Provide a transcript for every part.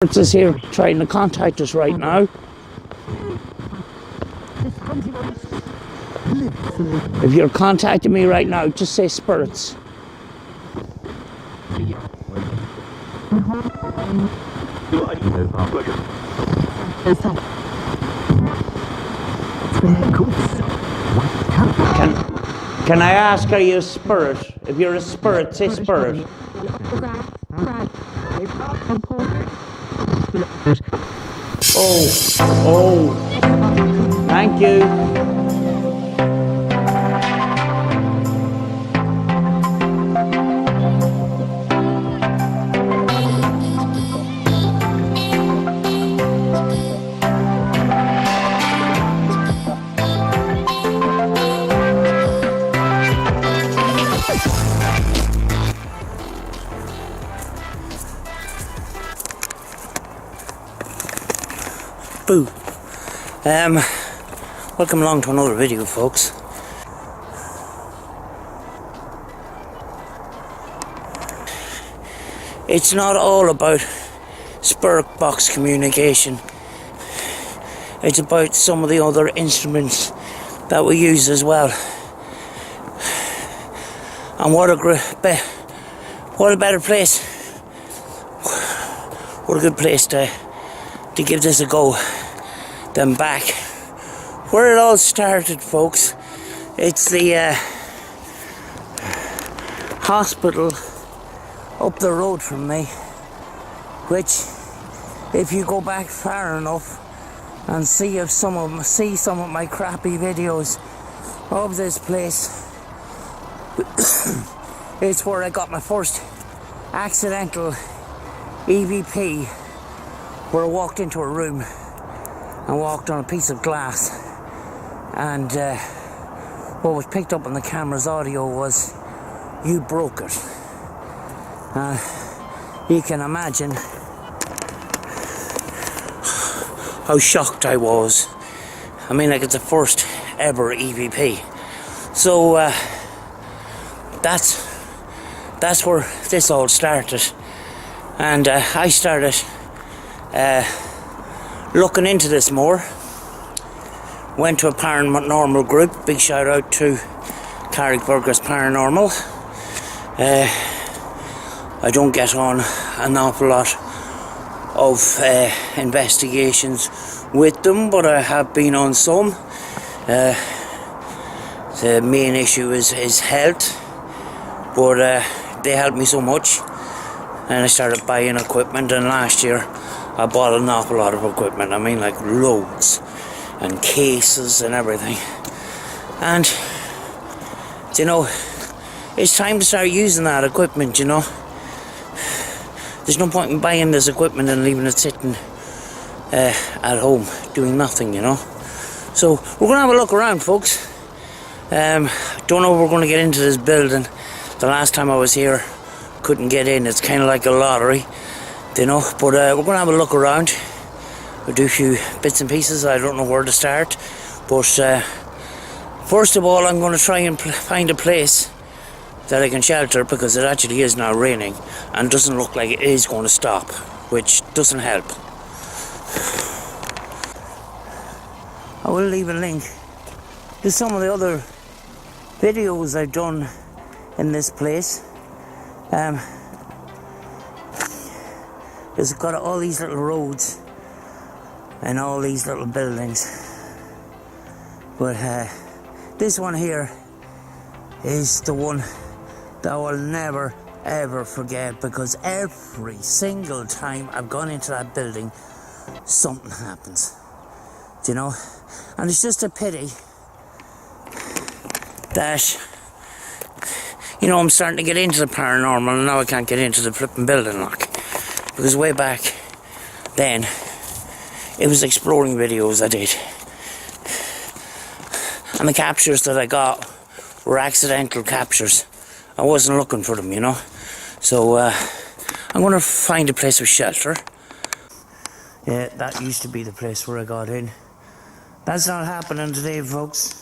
Is here trying to contact us right now. If you're contacting me right now, just say spirits. Can I ask, are you a spirit? If you're a spirit, say spirit. Oh, thank you. Boo. Welcome along to another video, folks. It's not all about spirit box communication. It's about some of the other instruments that we use as well. And what a better place, what a good place to give this a go than back where it all started, folks. It's the hospital up the road from me, which, if you go back far enough and see some of my crappy videos of this place, it's where I got my first accidental EVP, where I walked into a room and walked on a piece of glass, and what was picked up on the camera's audio was, "You broke it." You can imagine how shocked I was. I mean, like, it's the first ever EVP. So that's where this all started, and I started looking into this more. Went to a paranormal group. Big shout out to Carrickburgers Paranormal. I don't get on an awful lot of investigations with them, but I have been on some. The main issue is health, but they helped me so much, and I started buying equipment, and last year I bought an awful lot of equipment. I mean, like, loads, and cases and everything. And, you know, it's time to start using that equipment, you know. There's no point in buying this equipment and leaving it sitting at home doing nothing, you know. So we're going to have a look around, folks. Don't know if we're going to get into this building. The last time I was here, couldn't get in. It's kind of like a lottery, you know. But we're going to have a look around. We'll do a few bits and pieces. I don't know where to start. But first of all, I'm going to try and find a place that I can shelter, because it actually is now raining and doesn't look like it is going to stop, which doesn't help. I will leave a link to some of the other videos I've done in this place. It's got all these little roads and all these little buildings, but this one here is the one that I will never ever forget, because every single time I've gone into that building, something happens, you know. And it's just a pity that, you know, I'm starting to get into the paranormal, and now I can't get into the flipping building, like, because way back then it was exploring videos I did, and the captures that I got were accidental captures. I wasn't looking for them, you know. So I'm going to find a place of shelter. Yeah, that used to be the place where I got in. That's not happening today, folks.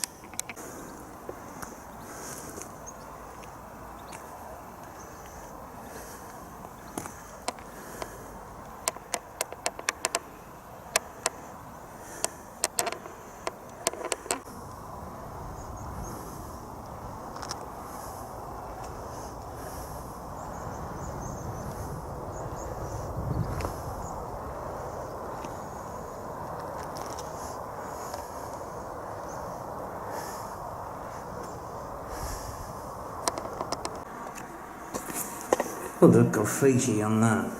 Put the graffiti on that.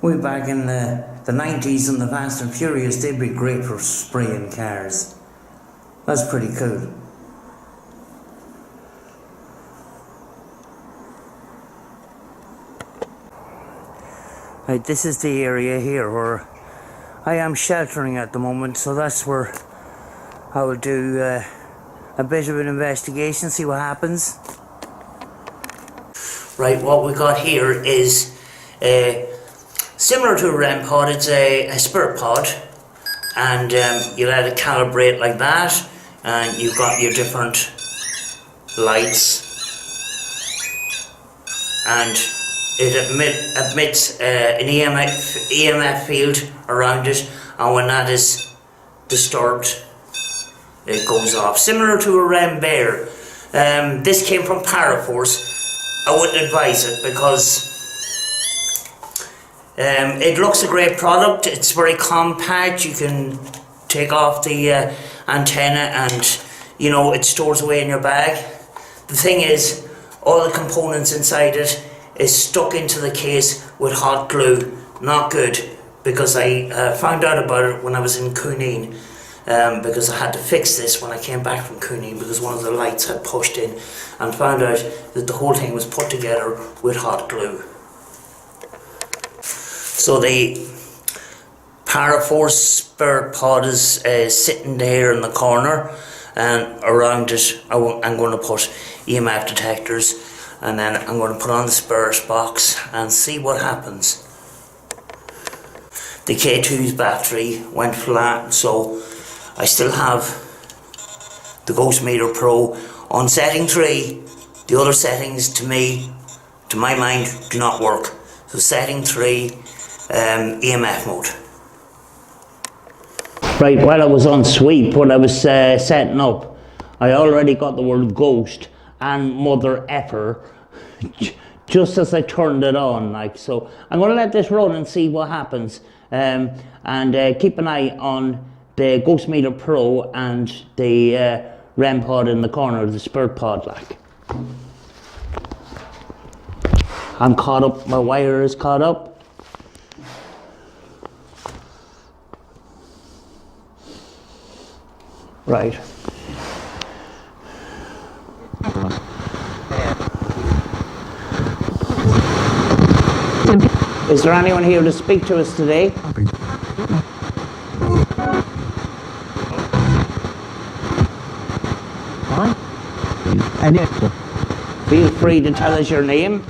Way back in the 90s and the Fast and Furious, they'd be great for spraying cars. That's pretty cool. Right, this is the area here where I am sheltering at the moment, so that's where I will do a bit of an investigation, see what happens. Right, what we got here is similar to a REM pod. It's a spirit pod, and you let it calibrate like that, and you've got your different lights, and it emits an EMF field around it, and when that is disturbed, it goes off. Similar to a REM bear. This came from Paraforce. I wouldn't advise it because it looks a great product. It's very compact. You can take off the antenna and, you know, it stores away in your bag. The thing is, all the components inside it is stuck into the case with hot glue. Not good, because I found out about it when I was in COONEEN, because I had to fix this when I came back from COONEEN because one of the lights had pushed in, and found out that the whole thing was put together with hot glue. So the Paraforce Spirit Pod is sitting there in the corner, and around it I'm going to put EMF detectors, and then I'm going to put on the Spirit box and see what happens. The K2's battery went flat, so I still have the Ghost Meter Pro on setting 3. The other settings, to my mind, do not work. So setting 3, EMF mode. Right, while I was on sweep, when I was setting up, I already got the word ghost and mother effer just as I turned it on. Like, so I'm going to let this run and see what happens, and keep an eye on the Ghost Meter Pro and the REM pod in the corner of the Spirit pod. Like, I'm caught up, my wire is caught up. Right. Is there anyone here to speak to us today? Feel free to tell us your name.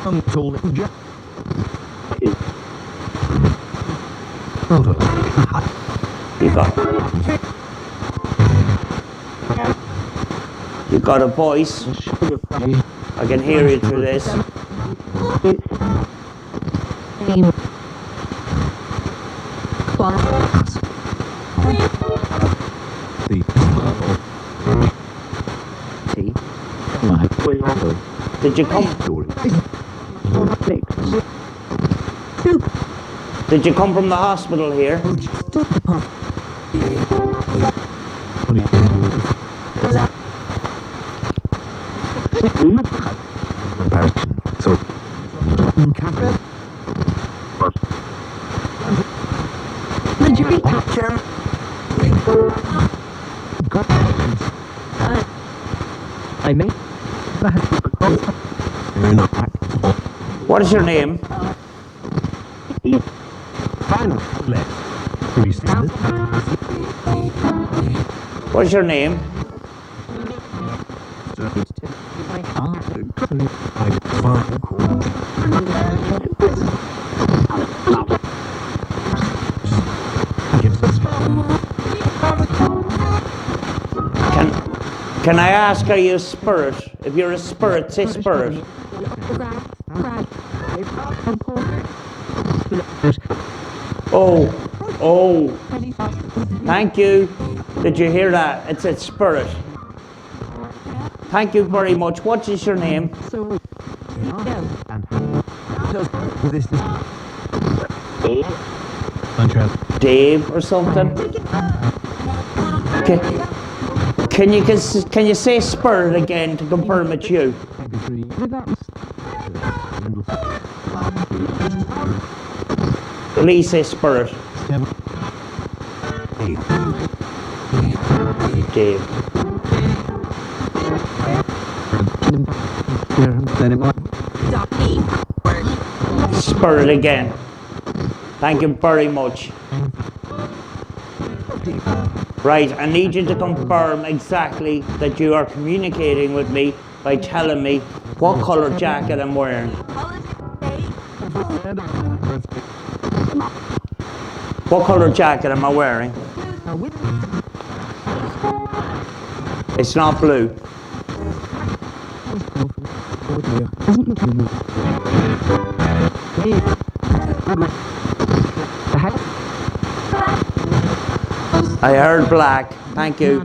You got a voice. I can hear you through this. Did you come? Did you come from the hospital here? What is your name? What is your name? Can I ask, are you a spirit? If you're a spirit, say spirit. Oh, thank you. Did you hear that? It's a spirit. Thank you very much. What is your name? Dave or something? Can you say spirit again to confirm it's you? Please say spirit. Dave. Spirit again. Thank you very much. Right, I need you to confirm exactly that you are communicating with me by telling me what colour jacket I'm wearing. What colour jacket am I wearing? It's not blue. I heard black. Thank you.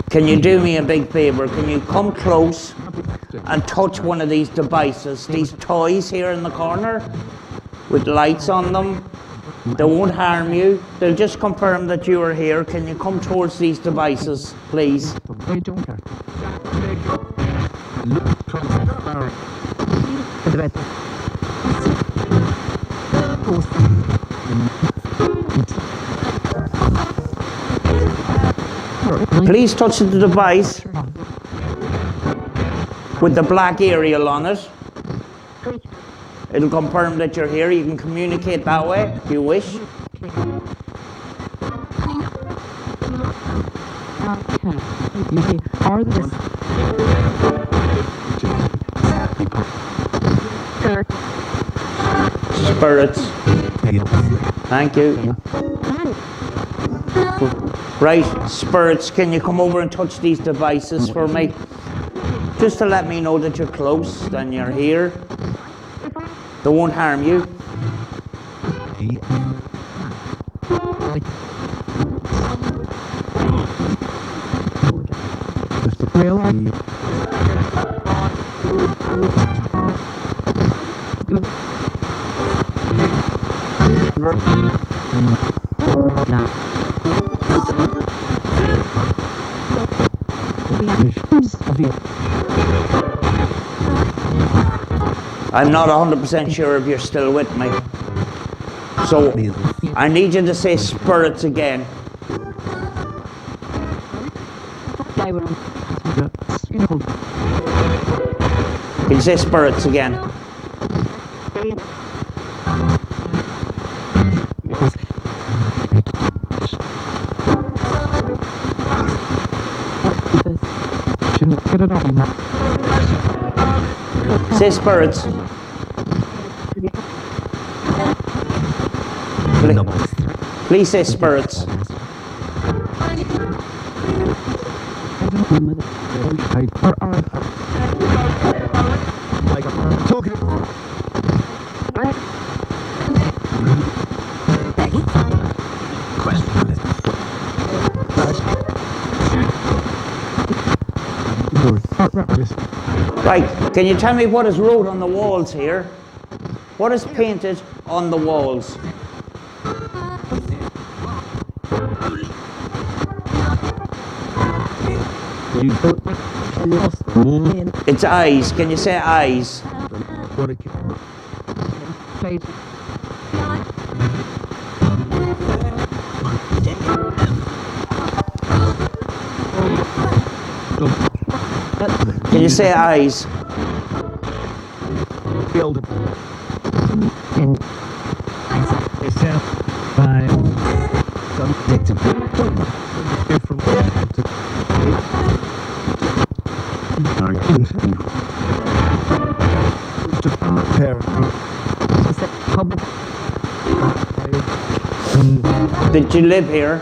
Can you do me a big favour? Can you come close and touch one of these devices, these toys here in the corner with lights on them? They won't harm you. They'll just confirm that you are here. Can you come towards these devices, please? Please touch the device with the black aerial on it. It'll confirm that you're here. You can communicate that way if you wish. Spirits. Thank you. Right, spirits, can you come over and touch these devices for me? Just to let me know that you're close and you're here. They won't harm you. I'm not 100% sure if you're still with me. So, I need you to say spirits again. Can you say spirits again? Say spirits. Please say spirits. Right, can you tell me what is wrote on the walls here? What is painted on the walls? It's eyes. Can you say eyes? Can you say eyes? Did you live here?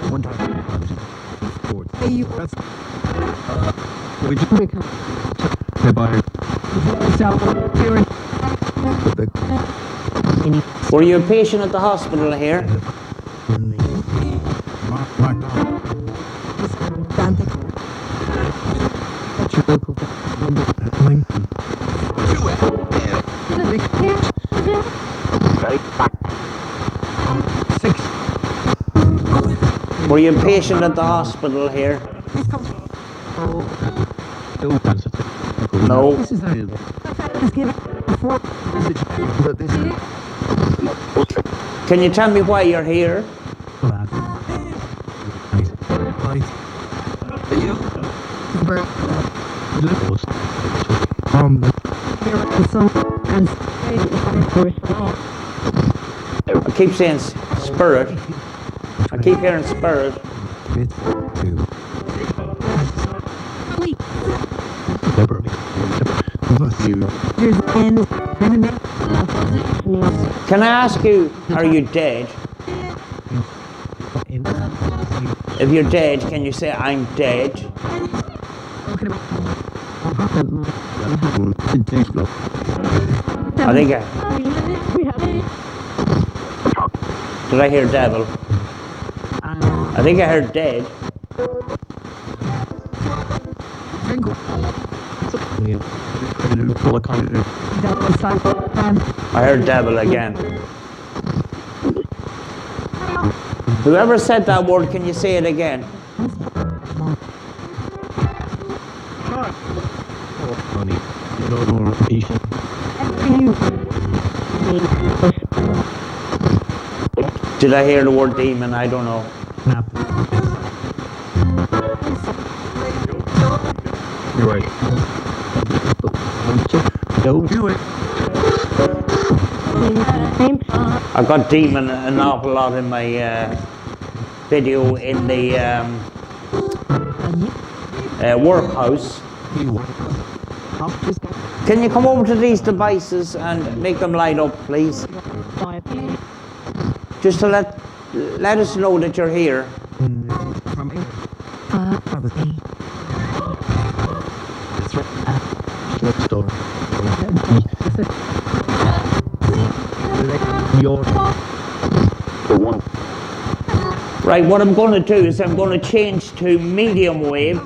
Were you a patient at the hospital here? Were you a patient at the hospital here? No. Can you tell me why you're here? I keep saying spirit. I keep hearing spirit. Can I ask you, are you dead? If you're dead, can you say, I'm dead? I think did I hear devil? I think I heard dead. I heard devil again. Whoever said that word, can you say it again? Did I hear the word demon? I don't know. You're right. Don't do it. I got demon an awful lot in my video in the workhouse. Can you come over to these devices and make them light up, please? Just to let us know that you're here. Right, what I'm going to do is I'm going to change to medium wave.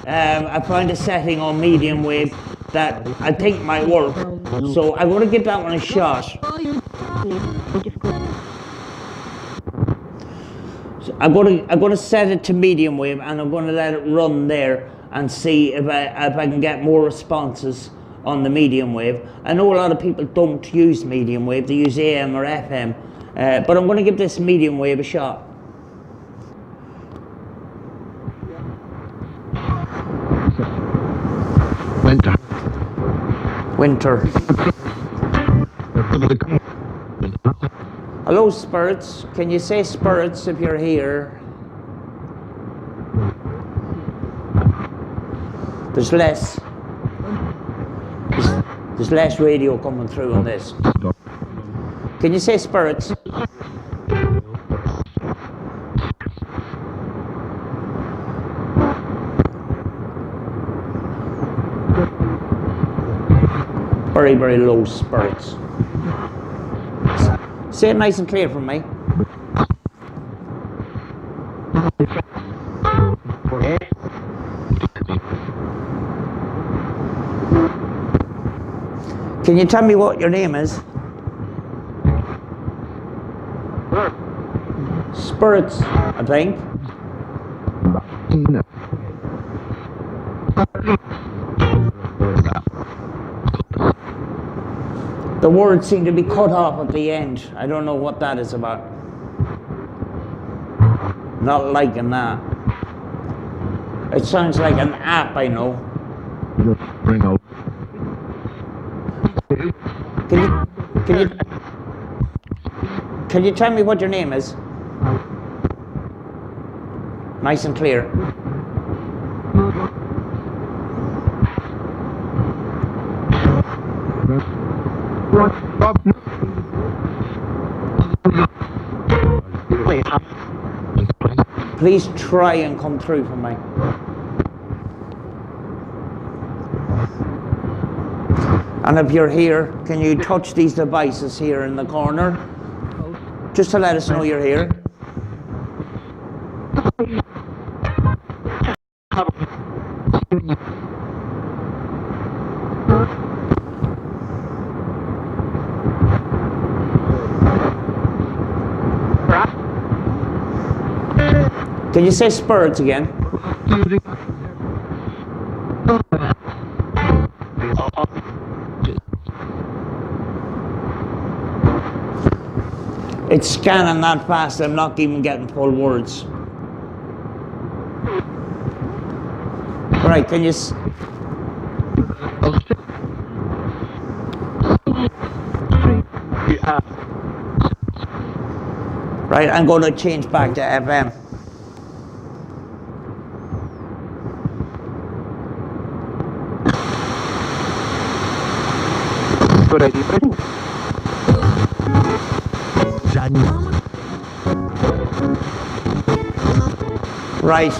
I found a setting on medium wave that I think might work. So I'm going to give that one a shot. So I'm going to set it to medium wave and I'm going to let it run there and see if I can get more responses on the medium wave. I know a lot of people don't use medium wave, they use AM or FM, but I'm going to give this medium wave a shot. Winter. Hello, spirits. Can you say spirits if you're here? There's less. There's less radio coming through on this. Can you say spirits? Very, very low spirits. Say it nice and clear for me. Can you tell me what your name is? Spirits, I think. The words seem to be cut off at the end. I don't know what that is about. Not liking that. It sounds like an app, I know. Can you tell me what your name is? Nice and clear. Please try and come through for me. And if you're here, can you touch these devices here in the corner? Just to let us know you're here. Can you say spirits again? It's scanning that fast, I'm not even getting full words. Right, can you... Right, I'm going to change back to FM. Good idea. Right.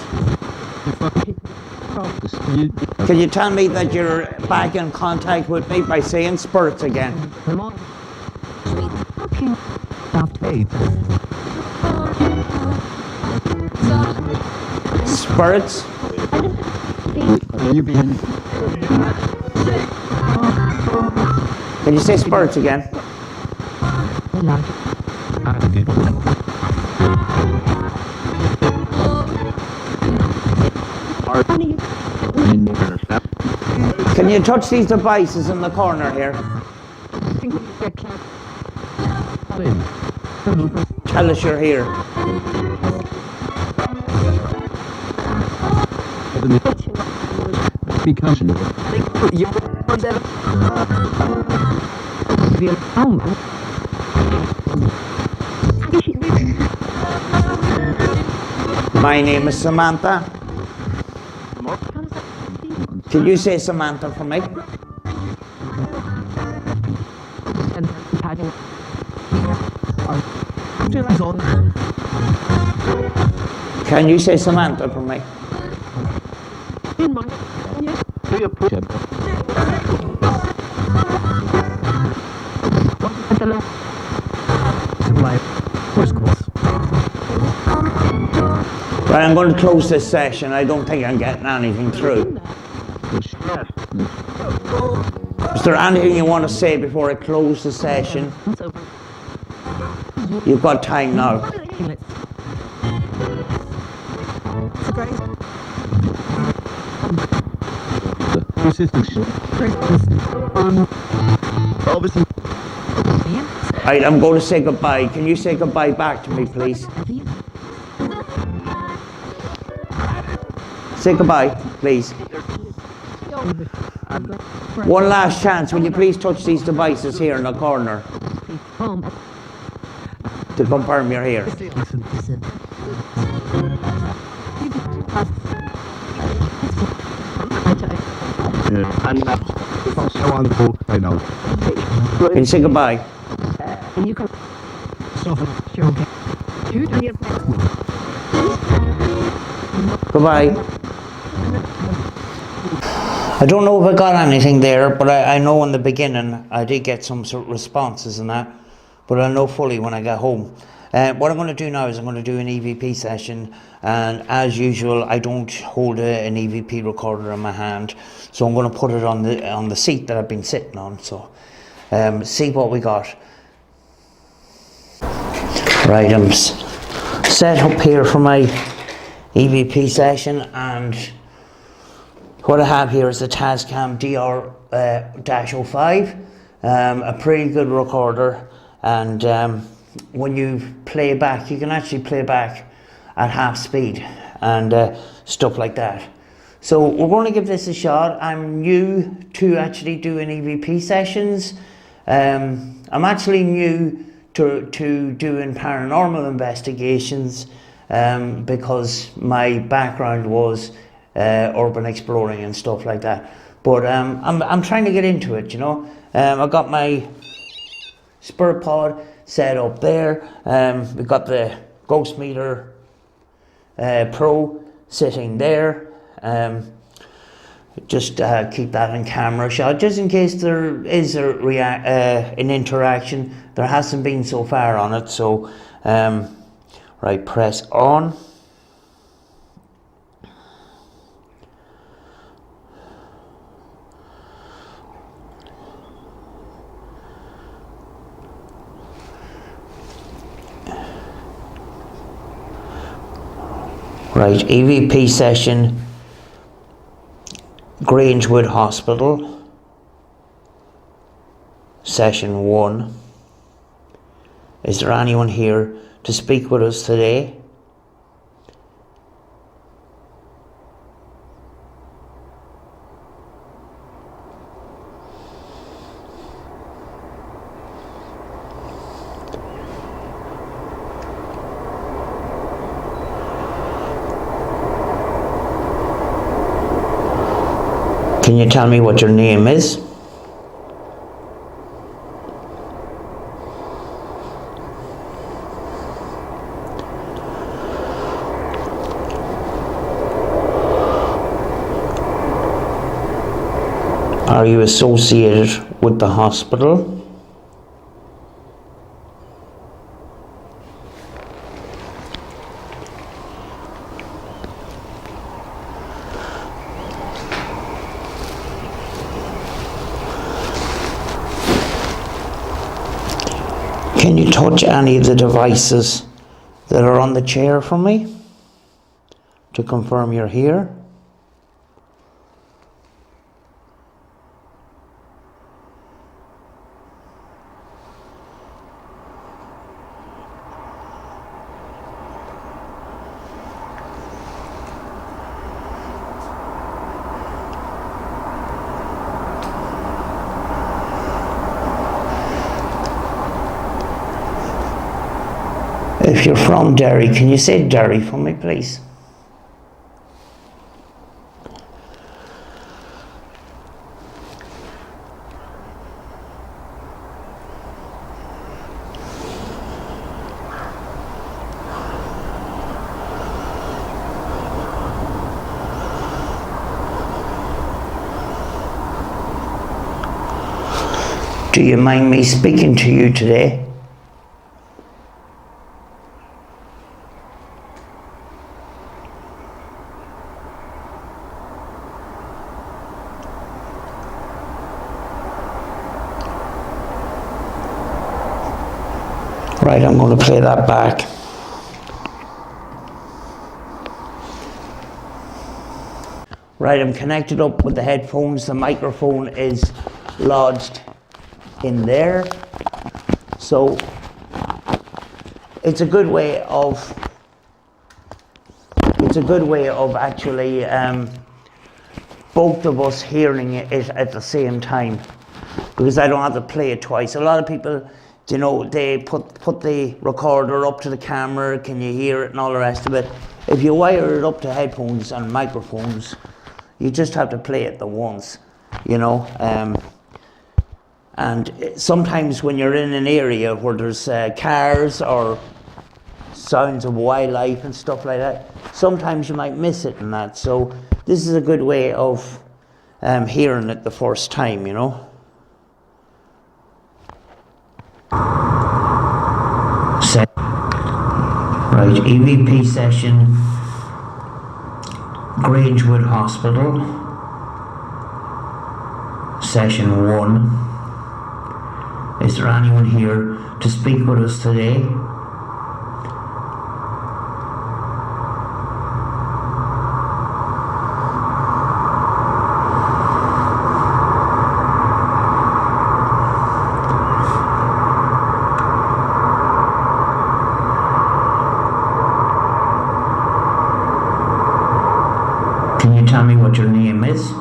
Can you tell me that you're back in contact with me by saying spirits again? Spirits? Can you say spirits again? Can you touch these devices in the corner here? Tell us you're here. My name is Samantha. Can you say Samantha for me? Can you say Samantha for me? Right, I'm going to close this session. I don't think I'm getting anything through. Is there anything you want to say before I close the session? You've got time now. Right, I'm going to say goodbye. Can you say goodbye back to me, please? Say goodbye, please. One last chance. Will you please touch these devices here in the corner to confirm you're here? Can you say goodbye? Goodbye. I don't know if I got anything there, but I know in the beginning I did get some sort of responses and that, but I'll know fully when I get home. What I'm going to do now is I'm going to do an EVP session, and as usual I don't hold an EVP recorder in my hand, so I'm going to put it on the seat that I've been sitting on. So see what we got. Right, I'm set up here for my EVP session, and what I have here is a Tascam DR-05, a pretty good recorder, and when you play back, you can actually play back at half speed and stuff like that. So we're going to give this a shot. I'm new to actually doing EVP sessions. I'm actually new to doing paranormal investigations because my background was urban exploring and stuff like that, but I'm trying to get into it, you know. I got my spirit pod set up there. We got the Ghost Meter Pro sitting there. Just keep that in camera shot just in case there is an interaction. There hasn't been so far on it, so right, press on. Right, EVP session, Grangewood Hospital, session 1, Is there anyone here to speak with us today? Can you tell me what your name is? Are you associated with the hospital? Can you touch any of the devices that are on the chair for me to confirm you're here? If you're from Derry, can you say Derry for me, please? Do you mind me speaking to you today? Right, I'm going to play that back. Right, I'm connected up with the headphones. The microphone is lodged in there. So it's a good way of actually both of us hearing it at the same time, because I don't have to play it twice. A lot of people, you know, they put the recorder up to the camera, can you hear it and all the rest of it. If you wire it up to headphones and microphones, you just have to play it the once, you know. And sometimes when you're in an area where there's cars or sounds of wildlife and stuff like that, sometimes you might miss it and that. So this is a good way of hearing it the first time, you know. Right, EVP session, Grangewood Hospital, session 1. Is there anyone here to speak with us today? Can you tell me what your name is?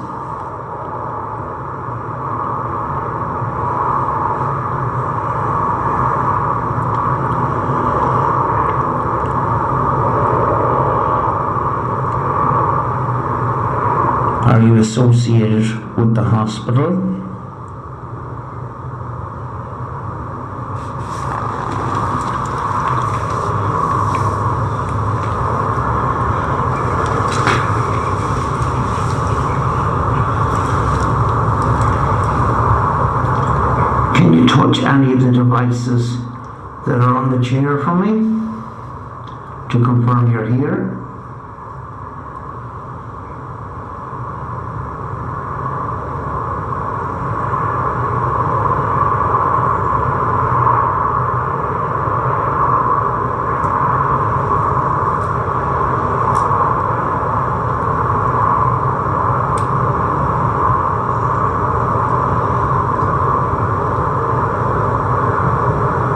Are you associated with the hospital? Can you touch any of the devices that are on the chair for me to confirm you're here?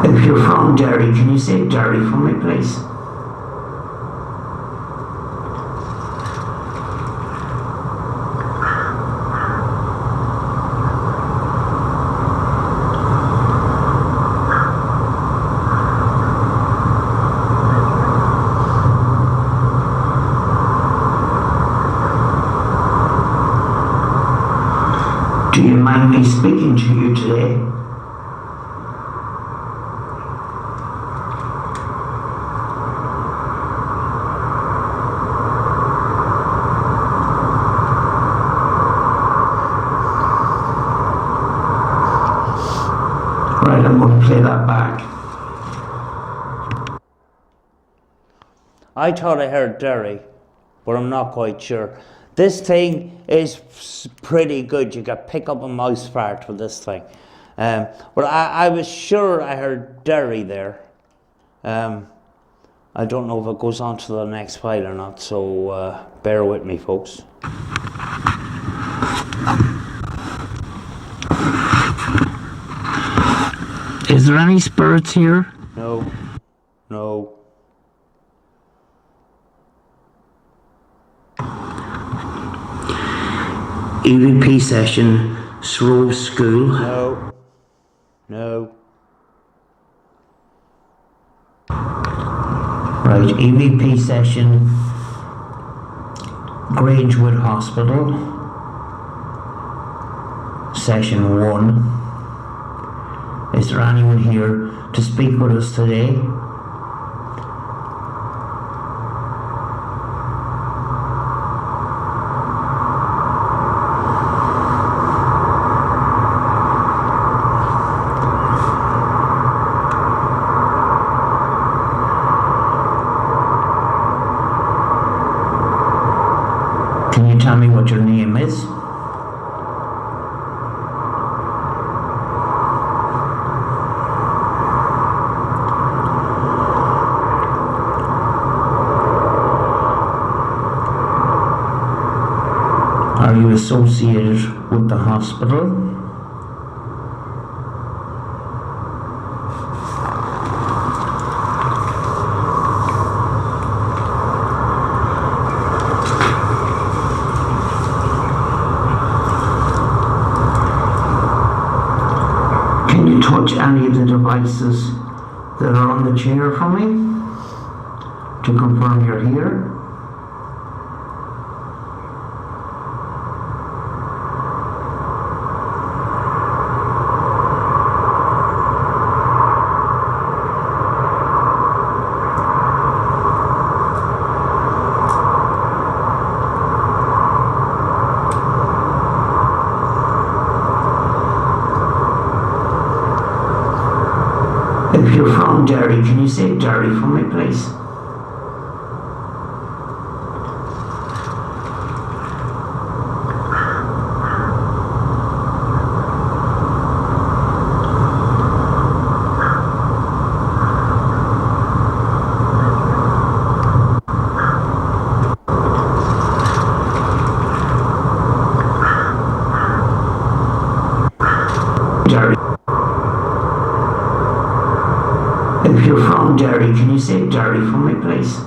If you're from Derry, can you say Derry for me, please? Do you mind me speaking to you today? Right, I'm going to play that back. I thought I heard Derry, but I'm not quite sure. This thing is pretty good. You can pick up a mouse fart with this thing. But I was sure I heard Derry there. I don't know if it goes on to the next file or not, so bear with me, folks. Is there any spirits here? No. No. EVP session, Shrove School. No. No. Right, EVP session, Grangewood Hospital, session 1. Is there anyone here to speak with us today? Can you tell me what your name is? Are you associated with the hospital? Can you touch any of the devices that are on the chair for me to confirm you're here? If you're from Derry, can you say Derry for me, please? Derry. If you're from Derry, can you say Derry for me, please?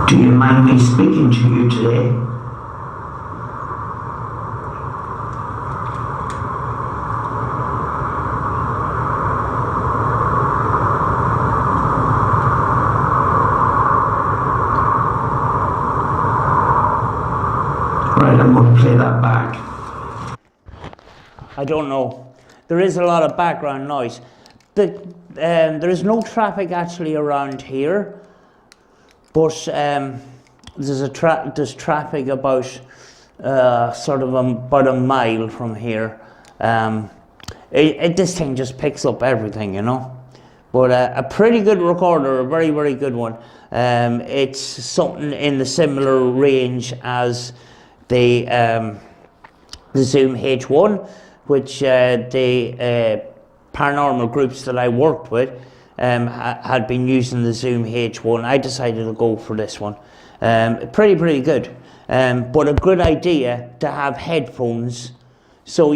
Do you mind me speaking to you today? Right, I'm going to play that back. I don't know. There is a lot of background noise. There is no traffic actually around here, but there's traffic about sort of about a mile from here. This thing just picks up everything, you know. But a pretty good recorder, a very, very good one. It's something in the similar range as the Zoom H1, which the paranormal groups that I worked with had been using the Zoom H1. I decided to go for this one. Pretty good, but a good idea to have headphones, so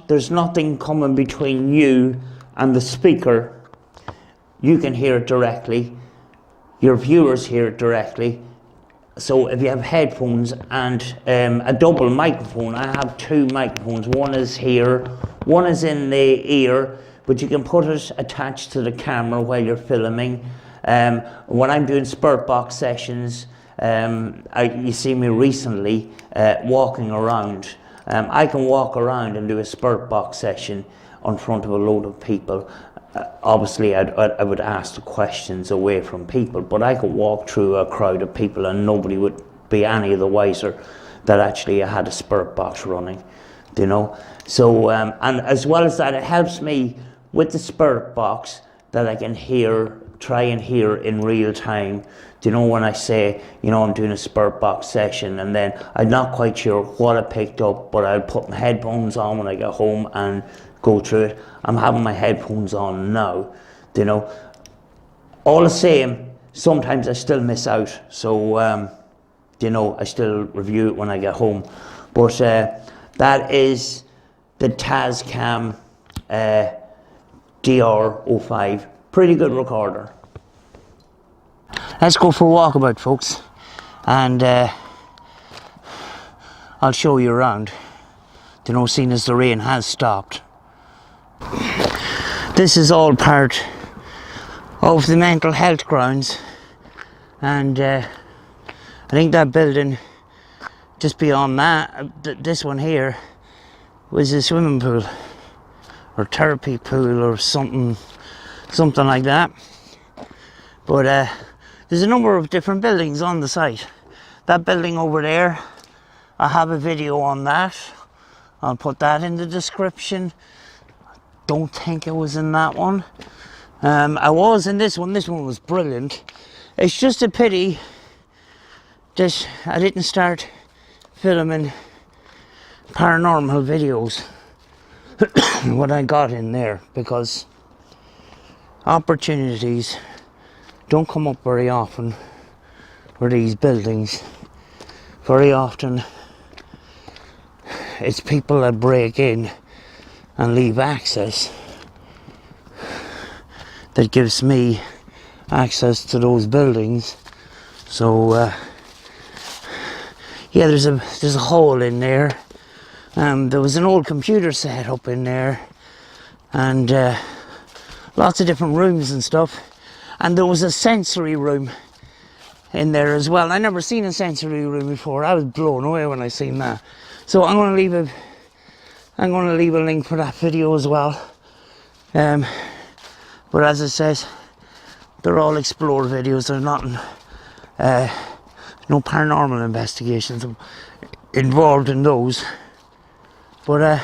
there's nothing coming between you and the speaker. You can hear it directly, your viewers hear it directly. So if you have headphones and a double microphone, I have two microphones. One is here, one is in the ear, but you can put it attached to the camera while you're filming. When I'm doing spirit box sessions, you see me recently walking around. I can walk around and do a spirit box session in front of a load of people. Obviously, I would ask the questions away from people, but I could walk through a crowd of people and nobody would be any the wiser that actually I had a spirit box running, you know. So, and as well as that, it helps me with the spirit box that I can try and hear in real time. Do you know, when I say, you know, I'm doing a spirit box session and then I'm not quite sure what I picked up, but I'll put my headphones on when I get home and go through it. I'm having my headphones on now, you know. All the same, sometimes I still miss out, so you know, I still review it when I get home. But that is the Tascam DR05, pretty good recorder. Let's go for a walkabout, folks, and I'll show you around, you know, seeing as the rain has stopped. This is all part of the mental health grounds, and I think that building just beyond that, this one here, was a swimming pool or therapy pool or something like that. But there's a number of different buildings on the site. That building over there, I have a video on that. I'll put that in the description. Don't think I was in that one. I was in this one. This one was brilliant. It's just a pity that I didn't start filming paranormal videos what I got in there, because opportunities don't come up very often for these buildings. Very often it's people that break in and leave access that gives me access to those buildings. So yeah, there's a hole in there. There was an old computer set up in there, and lots of different rooms and stuff. And there was a sensory room in there as well. I never seen a sensory room before. I was blown away when I seen that. So I'm going to leave a link for that video as well. But as I said, they're all explore videos. They're not no paranormal investigations involved in those. But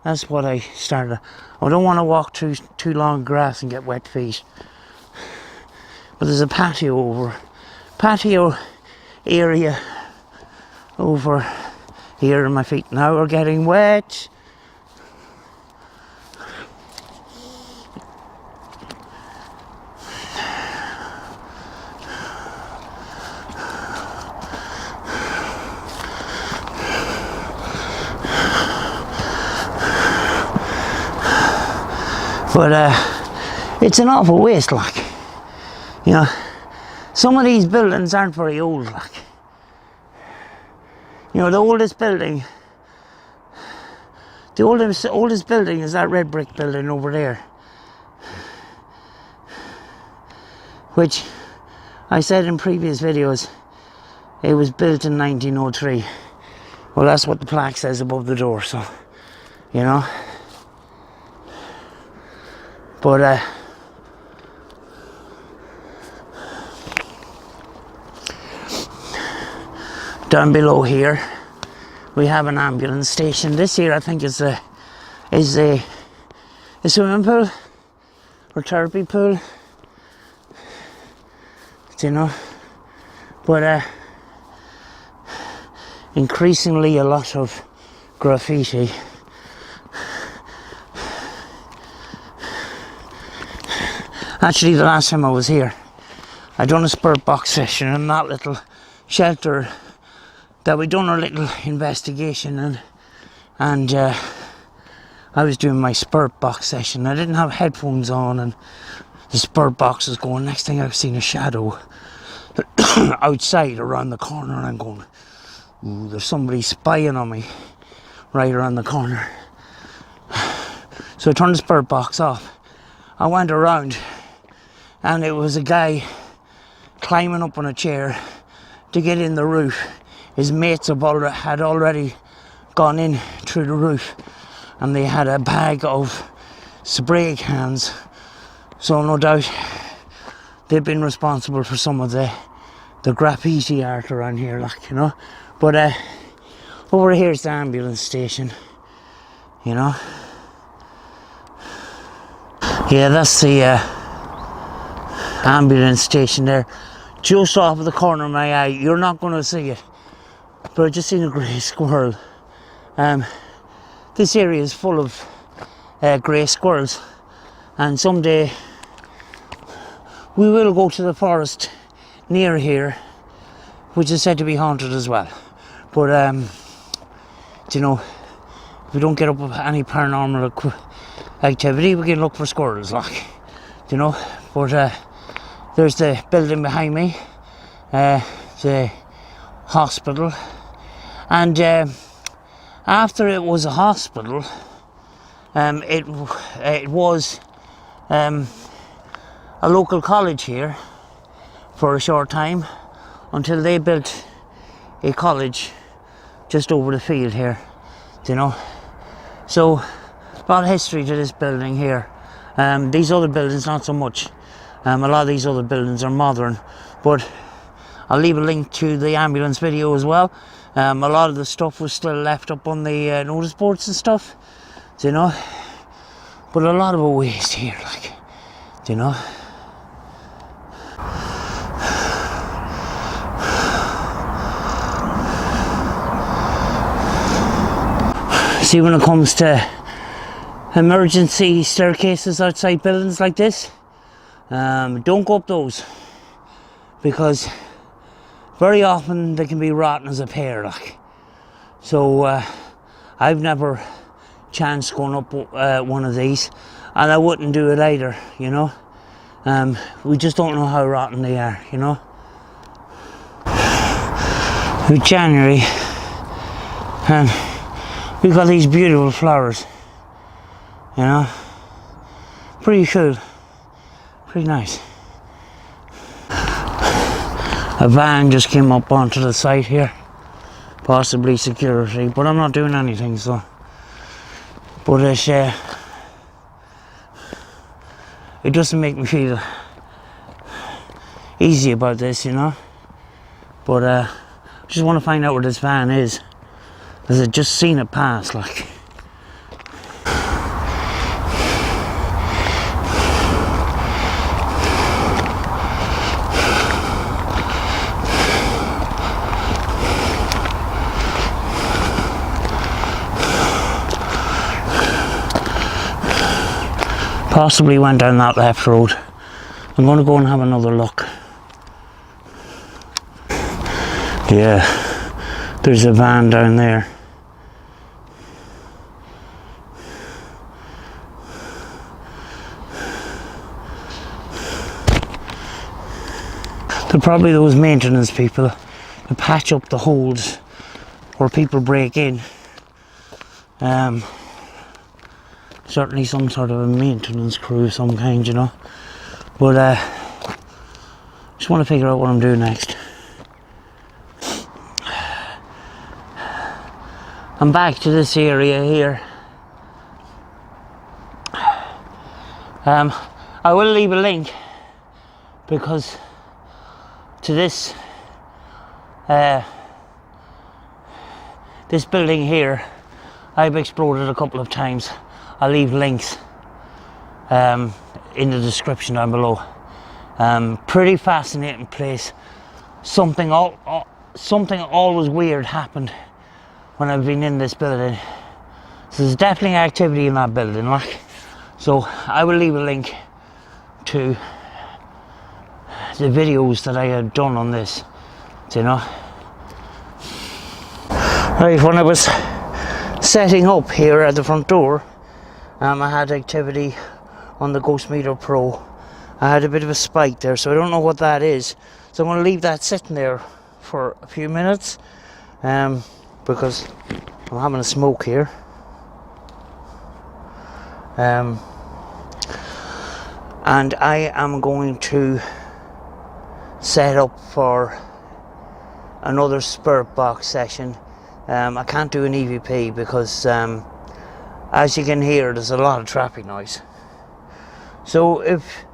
that's what I started. I don't want to walk through too long grass and get wet feet. But there's a patio area over here, and my feet now are getting wet. But it's an awful waste, like, you know. Some of these buildings aren't very old, like, you know. The oldest building is that red brick building over there, which I said in previous videos it was built in 1903. Well, that's what the plaque says above the door, so, you know. But down below here we have an ambulance station. This here I think is a swimming pool or therapy pool, you know. But increasingly a lot of graffiti. Actually, the last time I was here, I done a spirit box session in that little shelter that we done our little investigation in, and I was doing my spirit box session. I didn't have headphones on, and the spirit box was going. Next thing I've seen a shadow outside around the corner, and I'm going, ooh, there's somebody spying on me right around the corner. So I turned the spirit box off. I went around, and it was a guy climbing up on a chair to get in the roof. His mates had already gone in through the roof, and they had a bag of spray cans, so no doubt they've been responsible for some of the graffiti art around here, like, you know. But over here's the ambulance station, you know. Yeah, that's the ambulance station there, just off of the corner of my eye. You're not going to see it, but I just seen a grey squirrel. This area is full of grey squirrels, and someday we will go to the forest near here, which is said to be haunted as well. But you know, if we don't get up with any paranormal activity, we can look for squirrels, like, you know. But there's the building behind me, the hospital, and after it was a hospital, it was a local college here for a short time, until they built a college just over the field here, you know. So a lot of history to this building here. These other buildings not so much. A lot of these other buildings are modern, but I'll leave a link to the ambulance video as well. A lot of the stuff was still left up on the notice boards and stuff, you know. But a lot of it waste here, like, you know. See, when it comes to emergency staircases outside buildings like this, don't go up those, because very often they can be rotten as a pear, like. So I've never chanced going up one of these, and I wouldn't do it either, you know. We just don't know how rotten they are, you know. It's January, and we've got these beautiful flowers, you know. Pretty cool, pretty nice. A van just came up onto the site here, possibly security, but I'm not doing anything, so. But it doesn't make me feel easy about this, you know. But I just want to find out where this van is, because I've just seen it pass, like. Possibly went down that left road. I'm going to go and have another look. Yeah, there's a van down there. They're probably those maintenance people to patch up the holes where people break in. Certainly some sort of a maintenance crew of some kind, you know. But just want to figure out what I'm doing next. I'm back to this area here. I will leave a link, because to this this building here I've explored it a couple of times. I'll leave links in the description down below. Pretty fascinating place. Something something always weird happened when I've been in this building. So there's definitely activity in that building, like. So I will leave a link to the videos that I had done on this, you know. Right, when I was setting up here at the front door, I had activity on the Ghost Meter Pro. I had a bit of a spike there, so I don't know what that is. So I'm going to leave that sitting there for a few minutes, because I'm having a smoke here. And I am going to set up for another spirit box session. I can't do an EVP because as you can hear, there's a lot of traffic noise. So if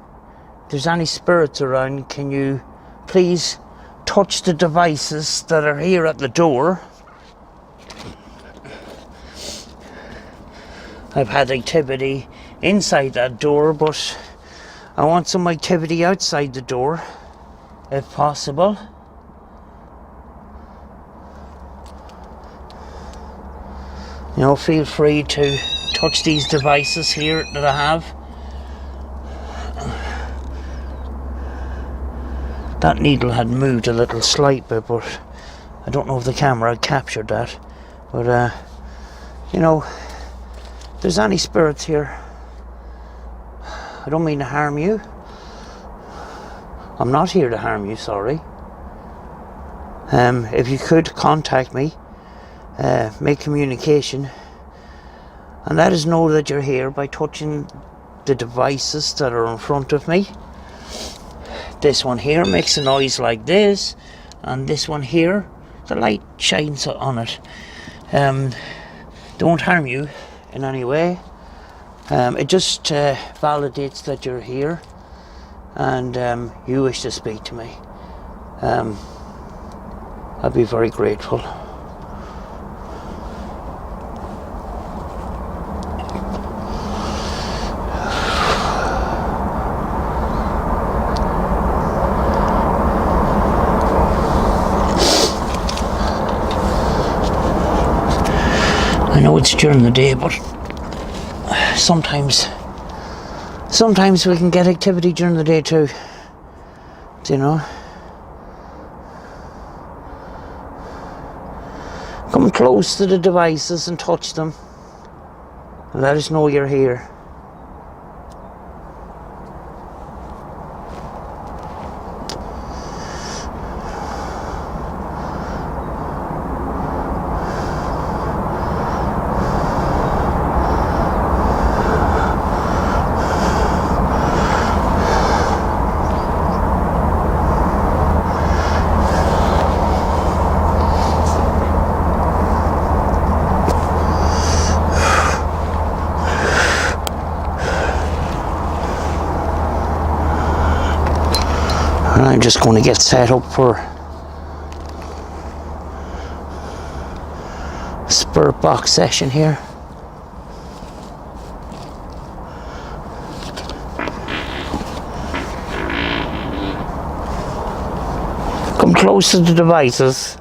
there's any spirits around, can you please touch the devices that are here at the door? I've had activity inside that door, but I want some activity outside the door, if possible. You know, feel free to touch these devices here that I have. That needle had moved a little slight bit, but I don't know if the camera had captured that. But, you know, if there's any spirits here, I don't mean to harm you. I'm not here to harm you, sorry. If you could contact me, make communication, and let us know that you're here by touching the devices that are in front of me. This one here makes a noise like this, and this one here, the light shines on it. Don't harm you in any way. It just validates that you're here and you wish to speak to me. I'd be very grateful. I know it's during the day, but sometimes we can get activity during the day too, you know. Come close to the devices and touch them and let us know you're here. I'm just going to get set up for a spirit box session here. Come close to the devices.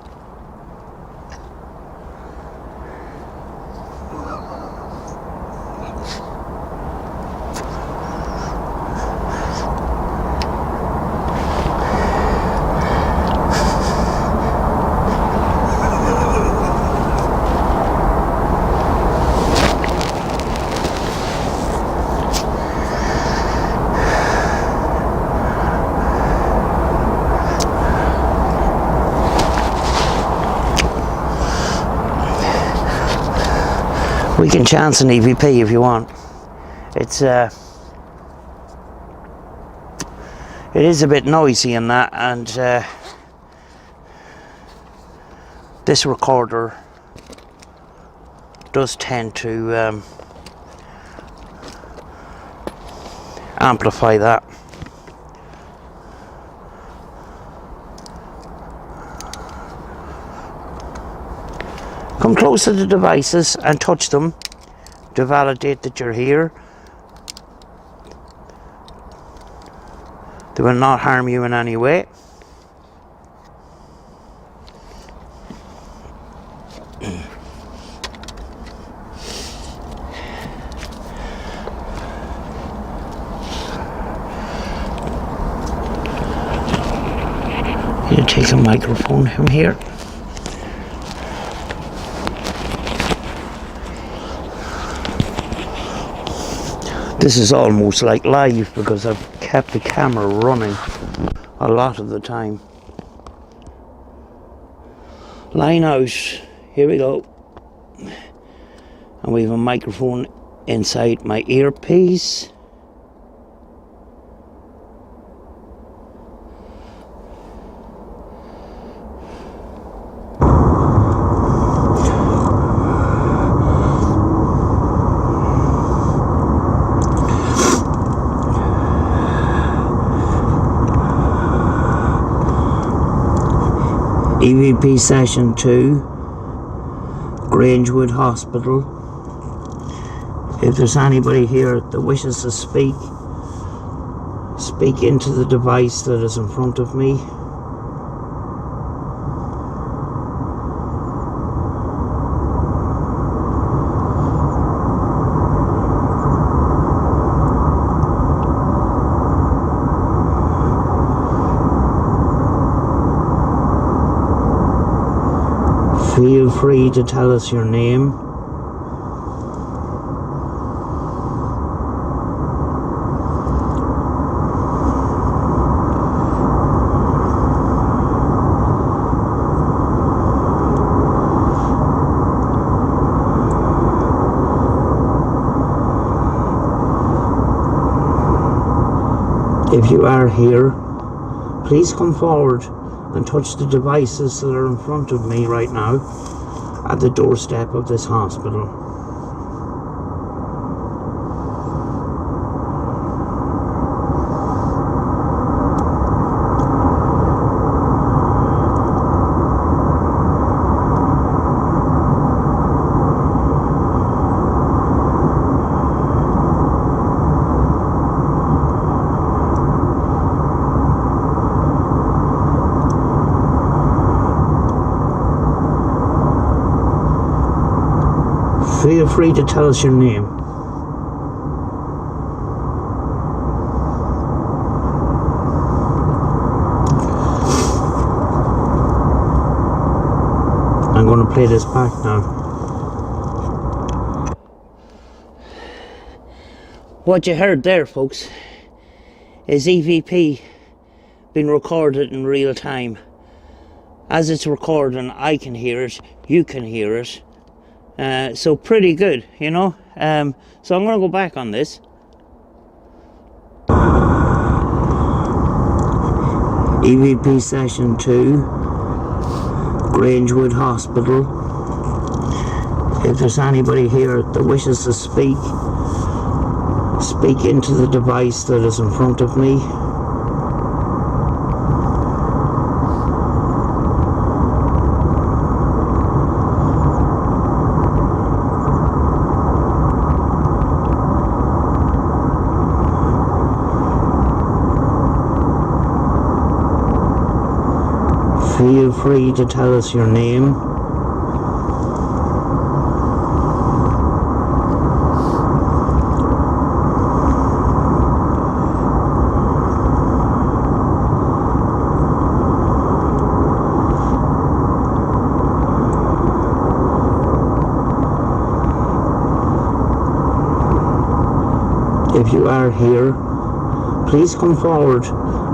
We can chance an EVP if you want. It is a bit noisy in that, and this recorder does tend to amplify that. Come close to the devices and touch them to validate that you're here. They will not harm you in any way. You take the microphone from here. This is almost like live because I've kept the camera running a lot of the time. Line out, here we go. And we have a microphone inside my earpiece. EVP Session 2, Grangewood Hospital. If there's anybody here that wishes to speak into the device that is in front of me. Feel free to tell us your name. If you are here, please come forward and touch the devices that are in front of me right now at the doorstep of this hospital. Feel free to tell us your name. I'm going to play this back now. What you heard there, folks, is EVP being recorded in real time. As it's recording, I can hear it, you can hear it. So pretty good, you know. So I'm going to go back on this. EVP Session 2, Grangewood Hospital. If there's anybody here that wishes to speak into the device that is in front of me. Feel free to tell us your name. If you are here, please come forward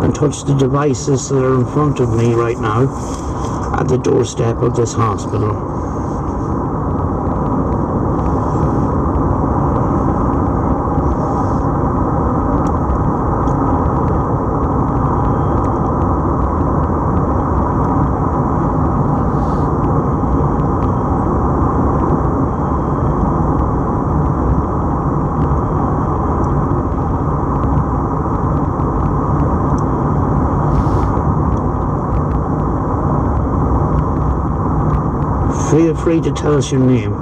and touch the devices that are in front of me right now at the doorstep of this hospital. Feel free to tell us your name.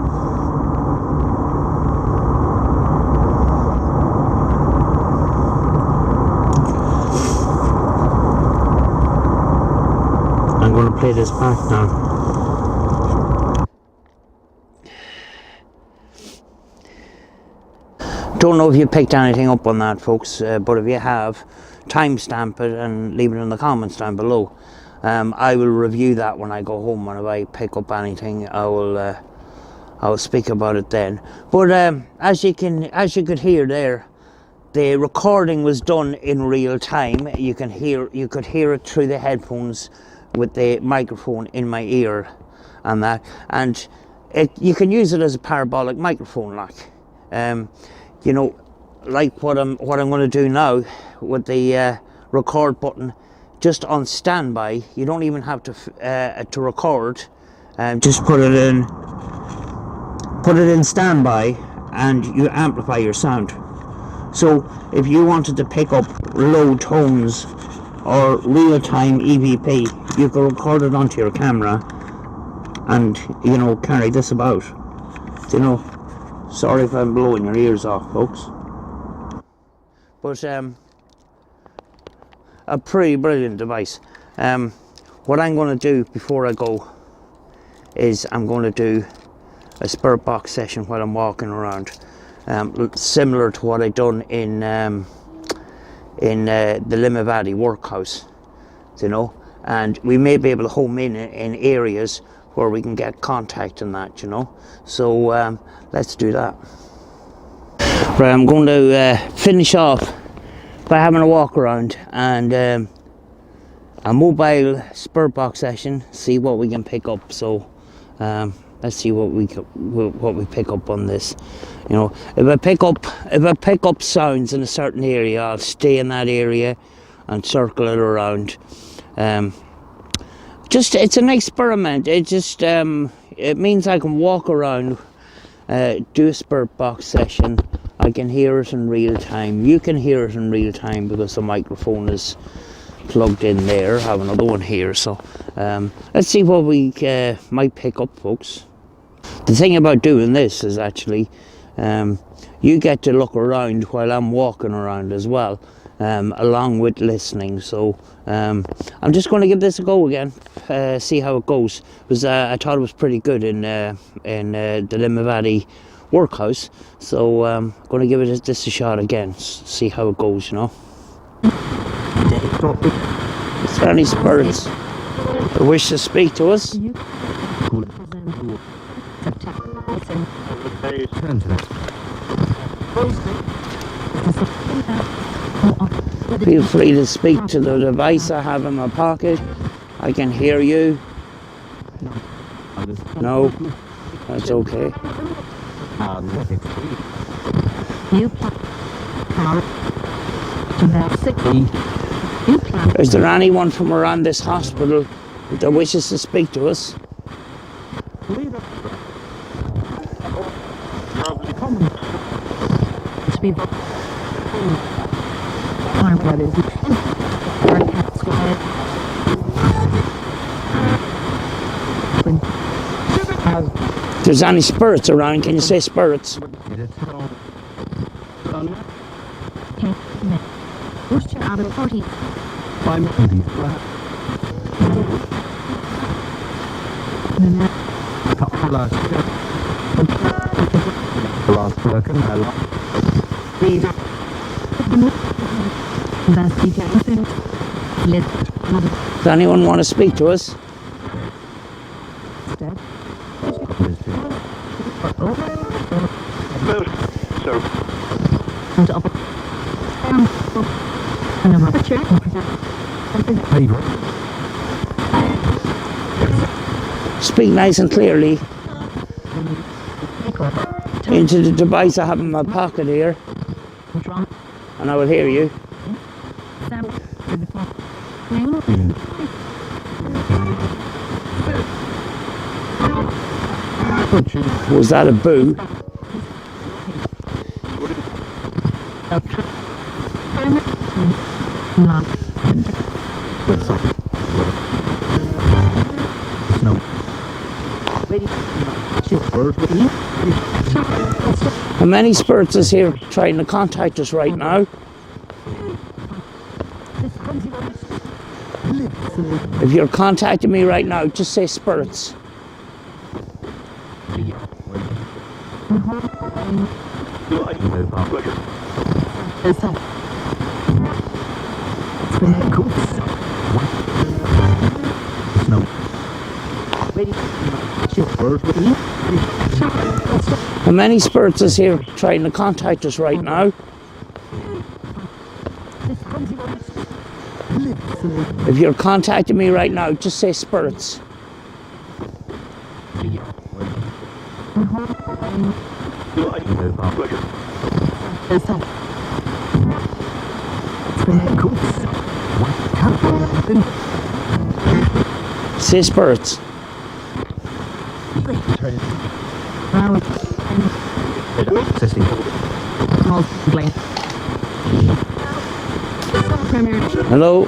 I'm going to play this back now. Don't know if you picked anything up on that, folks, but if you have, timestamp it and leave it in the comments down below. I will review that when I go home, and if I pick up anything, I will speak about it then. But as you could hear there, the recording was done in real time. You could hear it through the headphones with the microphone in my ear, and that, and you can use it as a parabolic microphone, like, you know, like what I'm going to do now with the record button just on standby. You don't even have to record. Just put it in standby, and you amplify your sound. So if you wanted to pick up low tones or real-time EVP, you can record it onto your camera and, you know, carry this about. You know, sorry if I'm blowing your ears off, folks. But a pretty brilliant device. What I'm going to do before I go is I'm going to do a spirit box session while I'm walking around, similar to what I done in the Limavady workhouse, you know, and we may be able to home in areas where we can get contact and that, you know. So let's do that. Right, I'm going to finish off by having a walk around and a mobile spirit box session, see what we can pick up. So let's see what we pick up on this. You know, if I pick up sounds in a certain area, I'll stay in that area and circle it around. Just, it's an experiment. It just it means I can walk around, do a spirit box session. I can hear it in real time. You can hear it in real time because the microphone is plugged in there. I have another one here, so let's see what we might pick up, folks. The thing about doing this is actually you get to look around while I'm walking around as well, along with listening. So I'm just going to give this a go again, see how it goes, because I thought it was pretty good in the Limavady workhouse. So I'm going to give this a shot again, see how it goes, you know. Is there any spirits that wish to speak to us? Feel free to speak to the device I have in my pocket. I can hear you. No, that's okay. Is there anyone from around this hospital that wishes to speak to us? If there's any spirits around, can you say spirits? Does anyone want to speak to us? Speak nice and clearly into the device I have in my pocket here, and I will hear you. Was that a boo? How many spirits is here trying to contact us right now? If you're contacting me right now, just say spirits. How many spirits is here trying to contact us right now? If you're contacting me right now, just say spirits. Say spirits. Hello?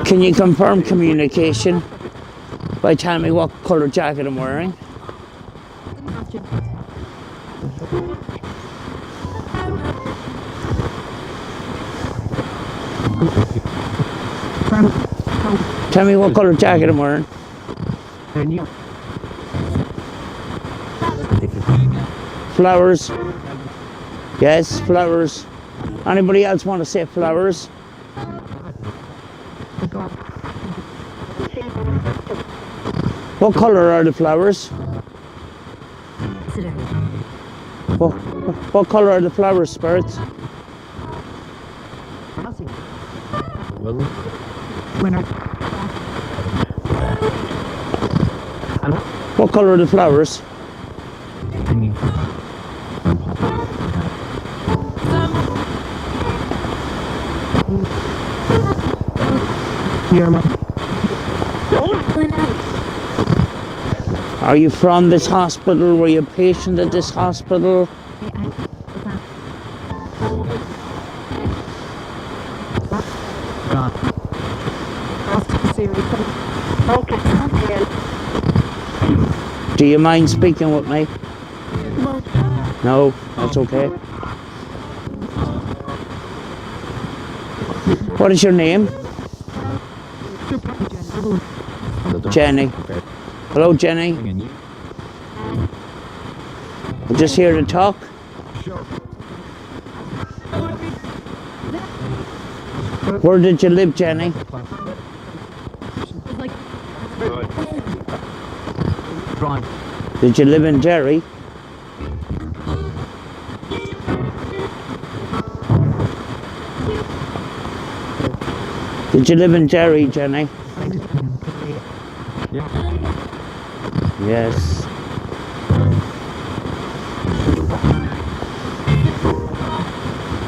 Can you confirm communication by telling me what colour jacket I'm wearing? Tell me what colour jacket I'm wearing. Flowers. Yes, flowers. Anybody else want to say flowers? What colour are the flowers? What colour are the flowers, spirits? What colour are the flowers? Are you from this hospital? Were you a patient at this hospital? Do you mind speaking with me? No, that's okay. What is your name? Jenny. Hello, Jenny. I'm just here to talk. Where did you live, Jenny? Did you live in Derry? Did you live in Derry, Jenny? Yes.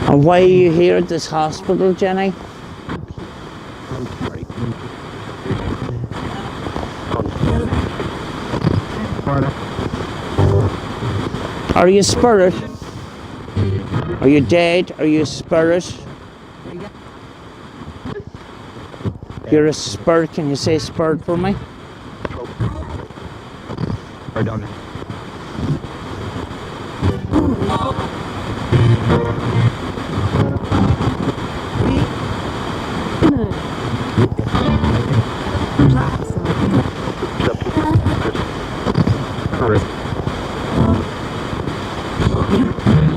And why are you here at this hospital, Jenny? Are you a spirit? Are you dead? Are you a spirit? You're a spirit. Can you say spirit for me?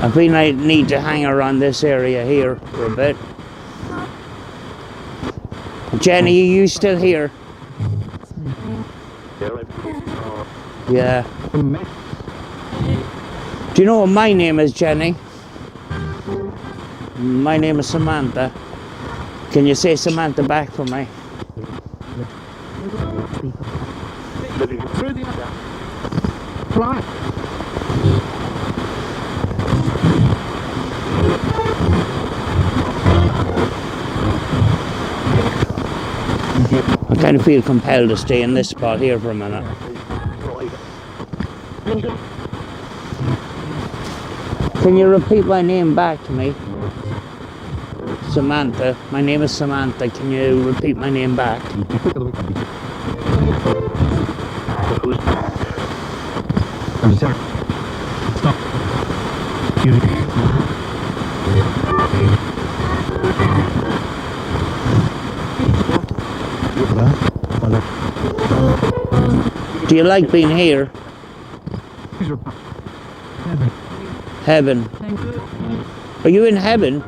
I think I need to hang around this area here for a bit. Jenny, are you still here? Yeah. Do you know what my name is, Jenny? My name is Samantha. Can you say Samantha back for me? I kind of feel compelled to stay in this spot here for a minute. Can you repeat my name back to me? Samantha. My name is Samantha. Can you repeat my name back? Do you like being here? Heaven. Are you in heaven?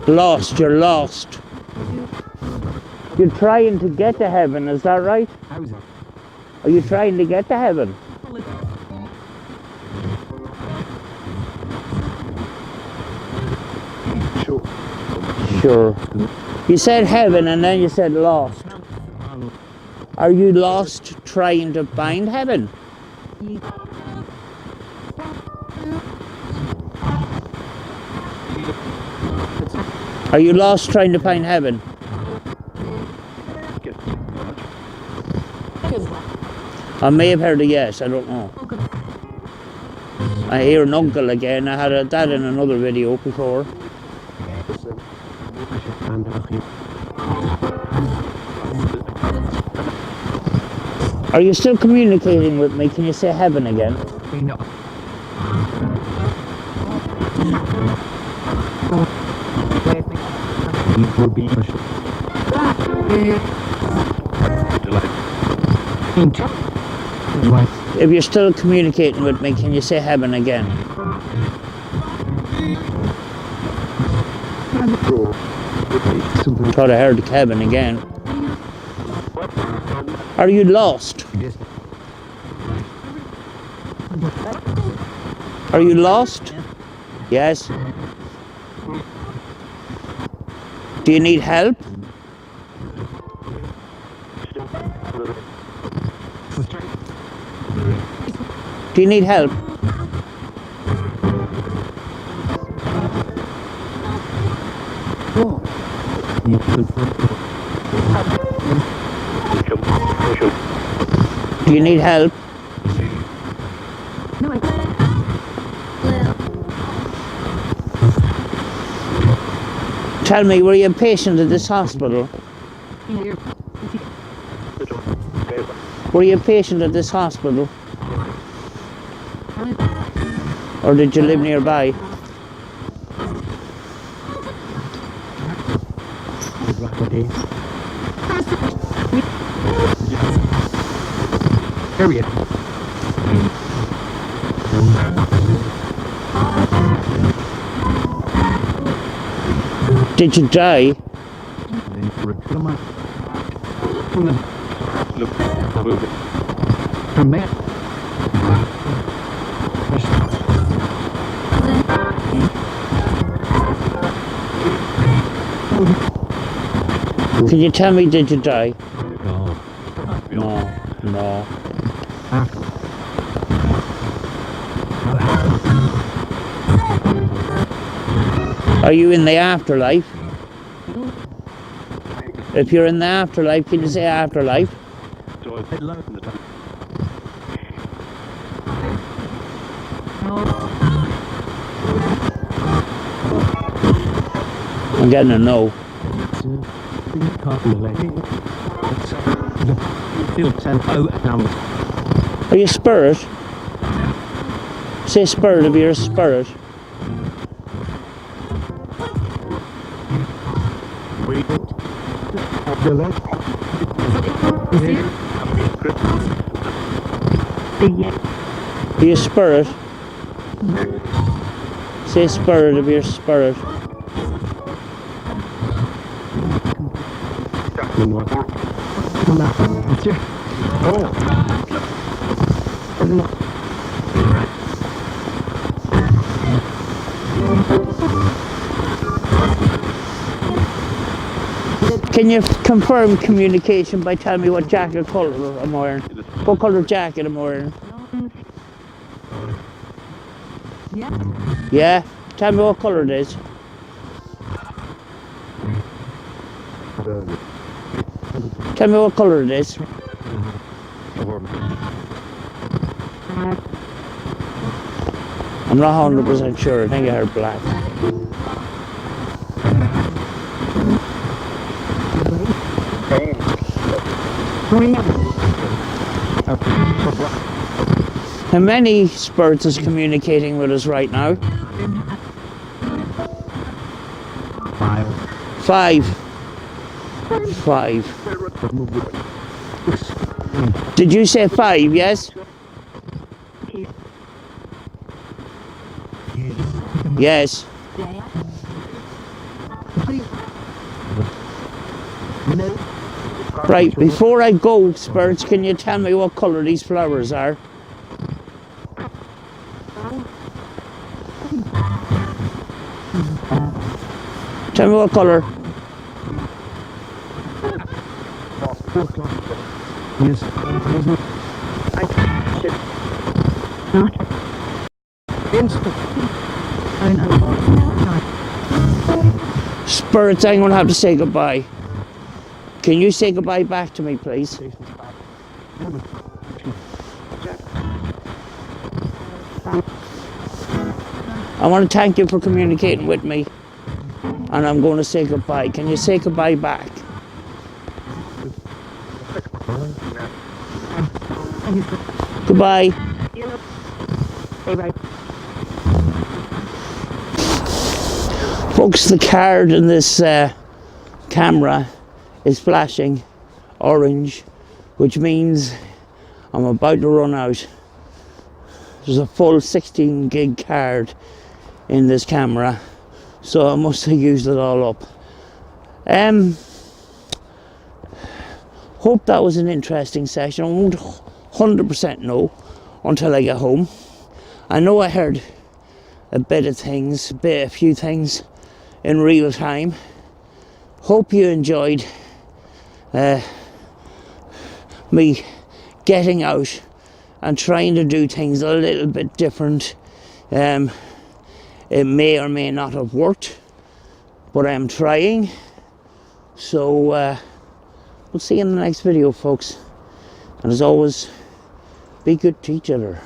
Lost, you're lost. You're trying to get to heaven, is that right? Are you trying to get to heaven? Sure. You said heaven and then you said lost. Are you lost trying to find heaven? Are you lost trying to find heaven? I may have heard a yes, I don't know. I hear an uncle again. I had that in another video before. Are you still communicating with me? Can you say heaven again? If you're still communicating with me, can you say heaven again? Thought I heard heaven again. Are you lost? Are you lost? Yes. Do you need help? Do you need help? Do you need help? Tell me, were you a patient at this hospital? Were you a patient at this hospital? Or did you live nearby? Did you die? Can you tell me, did you die? No. No. Are you in the afterlife? If you're in the afterlife, can you say afterlife? I'm getting a no. Are you a spirit? Say spirit if you're a spirit. Are you a spirit? Say spirit if you're a spirit. Can you confirm communication by telling me what jacket colour I'm wearing? What colour jacket I'm wearing? Yeah? Tell me what colour it is. Tell me what colour it is. I'm not 100% sure. I think I heard black. How many spirits is communicating with us right now? 5. 5. Did you say 5, yes? Yes. Right, before I go, spirits, can you tell me what colour these flowers are? Tell me what colour. Yes. Spirits, I'm going to have to say goodbye. Can you say goodbye back to me, please? I want to thank you for communicating with me. And I'm going to say goodbye. Can you say goodbye back? Goodbye. Folks, the card in this camera is flashing orange, which means I'm about to run out. There's a full 16 gig card in this camera, so I must have used it all up. Hope that was an interesting session. I won't 100% know until I get home. I know I heard a few things in real time. Hope you enjoyed me getting out and trying to do things a little bit different. It may or may not have worked, but I'm trying. So we'll see you in the next video, folks. And as always, be good to each other.